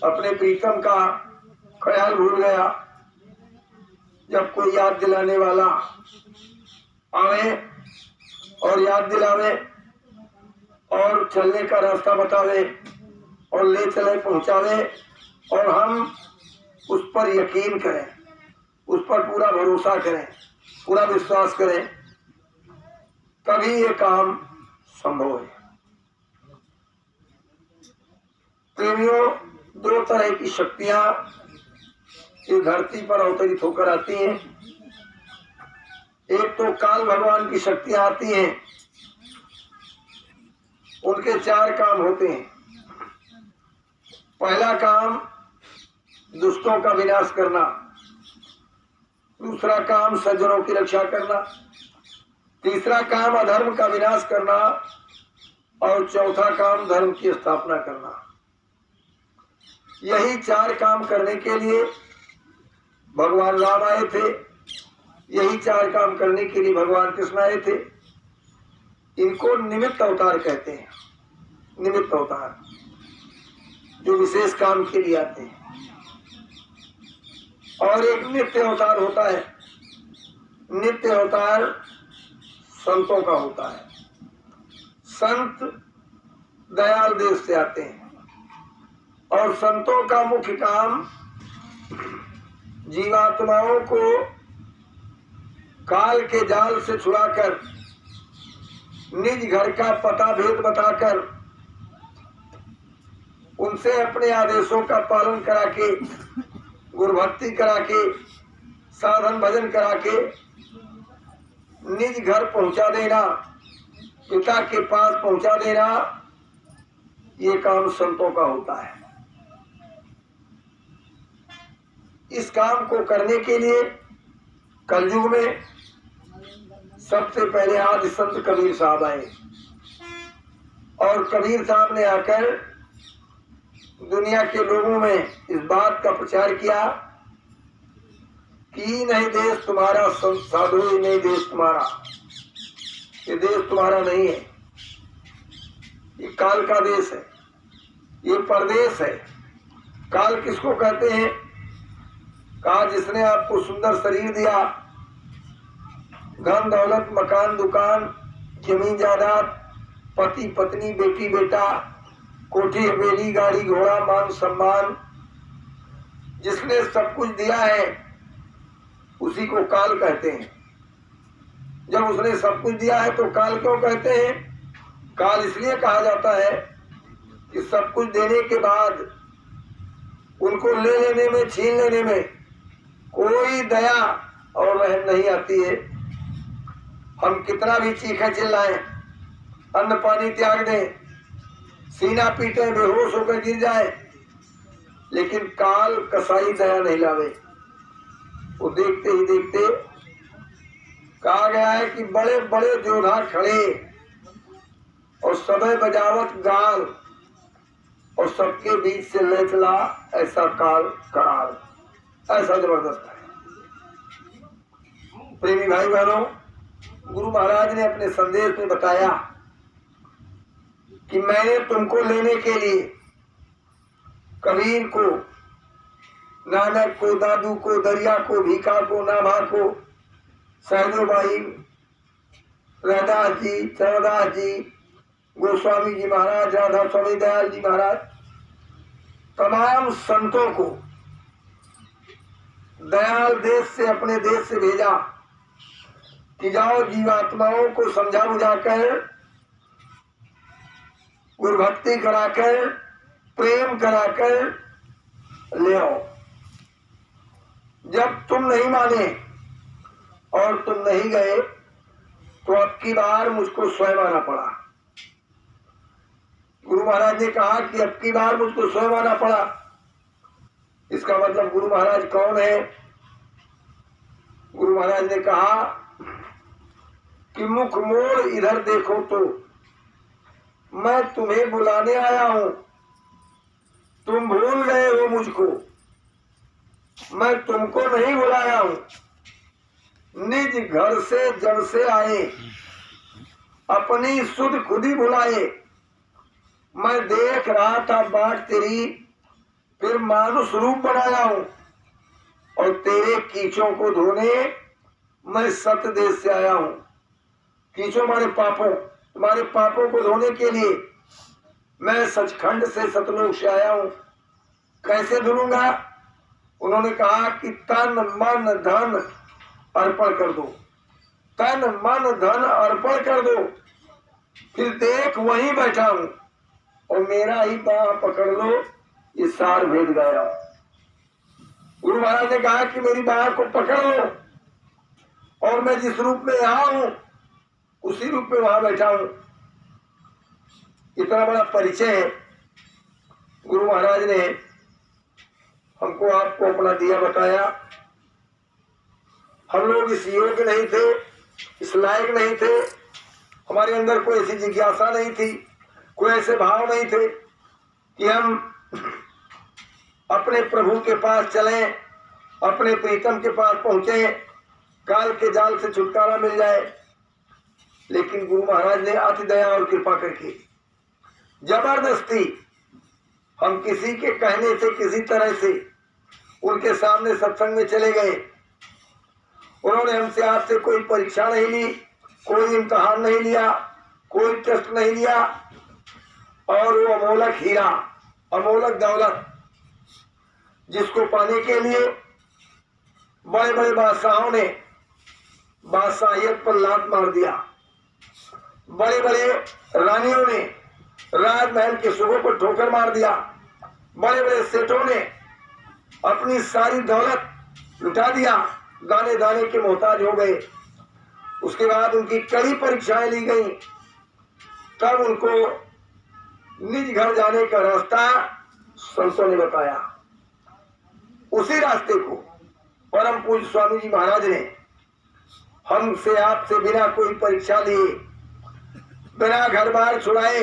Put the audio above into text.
अपने प्रीतम का ख्याल भूल गया। जब कोई याद दिलाने वाला आवे और याद दिलावे और चलने का रास्ता बतावे और ले चले पहुंचावे और हम उस पर यकीन करें, उस पर पूरा भरोसा करें, पूरा विश्वास करें, तभी ये काम संभव है। प्रेमियों, दो तरह की शक्तियां इस धरती पर अवतरित होकर आती हैं। एक तो काल भगवान की शक्तियां आती हैं, उनके 4 काम होते हैं। पहला काम दुष्टों का विनाश करना, दूसरा काम सज्जनों की रक्षा करना, तीसरा काम अधर्म का विनाश करना और चौथा काम धर्म की स्थापना करना। यही 4 काम करने के लिए भगवान राम आए थे, यही 4 काम करने के लिए भगवान कृष्ण आए थे। इनको निमित्त अवतार कहते हैं। निमित्त अवतार जो विशेष काम के लिए आते हैं। और एक नित्य अवतार होता है। नित्य अवतार संतों का होता है। संत दयाल देश से आते हैं और संतों का मुख्य काम जीवात्माओं को काल के जाल से छुड़ाकर निज घर का पता भेद बताकर उनसे अपने आदेशों का पालन करा के, गुरु भक्ति करा के, साधन भजन करा के निज घर पहुंचा देना, पिता के पास पहुंचा देना, ये काम संतों का होता है। इस काम को करने के लिए कलयुग में सबसे पहले आदि संत कबीर साहब आए और कबीर साहब ने आकर दुनिया के लोगों में इस बात का प्रचार किया कि नहीं देश तुम्हारा साधु, ही नहीं देश तुम्हारा, ये देश तुम्हारा नहीं है, ये काल का देश है, ये परदेश है। काल किसको कहते हैं? कहा जिसने आपको सुंदर शरीर दिया, धन दौलत, मकान दुकान, जमीन जायदाद, पति पत्नी, बेटी बेटा, कोठी हवेली, गाड़ी घोड़ा, मान सम्मान, जिसने सब कुछ दिया है उसी को काल कहते हैं। जब उसने सब कुछ दिया है तो काल क्यों कहते हैं? काल इसलिए कहा जाता है कि सब कुछ देने के बाद उनको ले लेने में, छीन लेने में कोई दया और रहम नहीं आती है। हम कितना भी चीखे चिल्लाएं, अन्न पानी त्याग दें, सीना पीटे, बेहोश होकर गिर जाए, लेकिन काल कसाई दया नहीं लावे। वो देखते ही देखते कहा गया है कि बड़े बड़े जोधा खड़े और सबे बजावत गाल और सबके बीच से ले चला ऐसा काल कराल, ऐसा जबरदस्त है। प्रेमी भाई बहनों, गुरु महाराज ने अपने संदेश में बताया कि मैंने तुमको लेने के लिए कबीर को, नानक को, दादू को, दरिया को, भीखा को, नाभा को, सहजोबाई, रैदास जी, चरदास जी, गोस्वामी जी महाराज, राधा स्वामी दयाल जी महाराज, तमाम संतों को दयाल देश से, अपने देश से भेजा कि जाओ जीवात्माओं को समझा बुझाकर, गुरु भक्ति कराकर, प्रेम कराकर ले आओ। जब तुम नहीं माने और तुम नहीं गए तो अब की बार मुझको स्वयं आना पड़ा। गुरु महाराज ने कहा कि अब की बार मुझको स्वयं आना पड़ा। इसका मतलब गुरु महाराज कौन है? गुरु महाराज ने कहा कि मुख मोड़ इधर देखो तो मैं तुम्हें बुलाने आया हूं, तुम भूल गए हो मुझको, मैं तुमको नहीं बुलाया हूं। निज घर से जड़ से आए, अपनी सुध खुद ही बुलाए। मैं देख रहा था बाट तेरी फिर मानुष रूप बनाया हूं और तेरे कीचों को धोने मैं सत देश से आया हूं। कीचों मारे पापों, तुम्हारे पापों को धोने के लिए मैं सचखंड से सतलोक से आया हूं। कैसे धुलूंगा? उन्होंने कहा कि तन मन धन अर्पण कर दो, तन मन धन अर्पण कर दो। फिर देख वहीं बैठा हूं और मेरा ही बाह पकड़ लो, ये सार भेद गया। गुरु महाराज ने कहा कि मेरी बाह को पकड़ लो और मैं जिस रूप में यहां हूं उसी रूप में वहां बैठा हूं। इतना बड़ा परिचय है गुरु महाराज ने हमको, आपको अपना दिया, बताया। हम लोग इस योग्य नहीं थे, इस लायक नहीं थे, हमारे अंदर कोई ऐसी जिज्ञासा नहीं थी, कोई ऐसे भाव नहीं थे कि हम अपने प्रभु के पास चलें, अपने प्रीतम के पास पहुंचे, काल के जाल से छुटकारा मिल जाए। लेकिन गुरु महाराज ने अति दया और कृपा करके जबरदस्ती हम किसी के कहने से, किसी तरह से उनके सामने सत्संग में चले गए। उन्होंने हमसे आपसे कोई परीक्षा नहीं ली, कोई इम्तहान नहीं लिया, कोई टेस्ट नहीं लिया। और वो अमोलक हीरा, अमोलक दौलत, जिसको पाने के लिए बड़े बड़े बादशाहों ने बादशाहियत पर लात मार दिया, बड़े बड़े रानियों ने राजमहल के सुबह पर ठोकर मार दिया, बड़े बड़े सेठों ने अपनी सारी दौलत लुटा दिया, दाने दाने के मोहताज हो गए। उसके बाद उनकी कड़ी परीक्षाएं ली गई, तब उनको निज घर जाने का रास्ता संतों ने बताया। उसी रास्ते को परम पूज्य स्वामी जी महाराज ने हमसे, आपसे बिना कोई परीक्षा लिए, बिना घर बार छुड़ाए